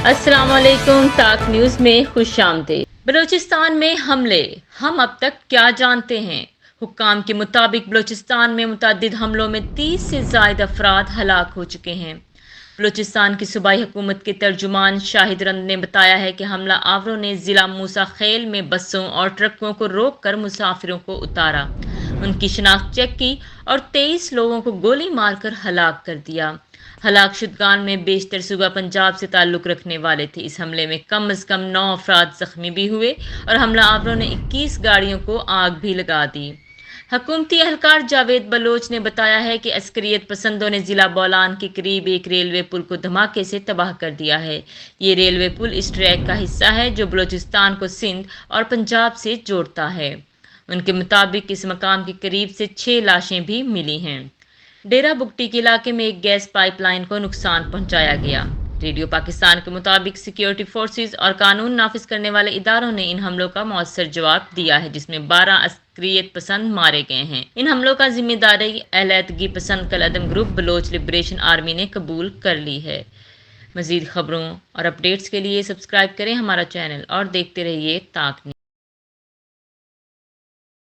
अस्सलाम वालेकुम। ताक न्यूज़ में खुश आमदीद। बलूचिस्तान में हमले, हम अब तक क्या जानते हैं। हुक्काम के मुताबिक बलूचिस्तान में मुतअद्दिद हमलों में 30 से ज़ायद अफराद हलाक हो चुके हैं। बलूचिस्तान की सूबाई हुकूमत के तर्जुमान शाहिद रंद ने बताया है कि हमला आवरों ने ज़िला मूसा खेल में बसों और ट्रकों को रोक कर मुसाफिरों को उतारा, उनकी शनाख्त चेक की और 23 लोगों को गोली मारकर हलाक कर दिया। हलाक शुदगान में बेशतर सूबा पंजाब से ताल्लुक़ रखने वाले थे। इस हमले में कम अज़ कम 9 अफराद ज़ख्मी भी हुए और हमला आवरों ने 21 गाड़ियों को आग भी लगा दी। हुकूमती एहलकार जावेद बलोच ने बताया है कि अस्करियत पसंदों ने ज़िला बोलान के करीब एक रेलवे पुल को धमाके से तबाह कर दिया है। ये रेलवे पुल इस ट्रैक का हिस्सा है जो बलूचिस्तान को सिंध और पंजाब से जोड़ता है। उनके मुताबिक इस मकाम के करीब से 6 लाशें भी मिली हैं। डेरा बुगटी के इलाके में एक गैस पाइपलाइन को नुकसान पहुंचाया गया। रेडियो पाकिस्तान के मुताबिक सिक्योरिटी फोर्सेस और कानून नाफिज करने वाले इदारों ने इन हमलों का मौसर जवाब दिया है, जिसमें 12 अस्करियत पसंद मारे गए हैं। इन हमलों का जिम्मेदारी अलहदगी पसंद कल अदम ग्रुप बलोच लिबरेशन आर्मी ने कबूल कर ली है। मज़ीद खबरों और अपडेट्स के लिए सब्सक्राइब करें हमारा चैनल और देखते रहिए ताक न्यूज़।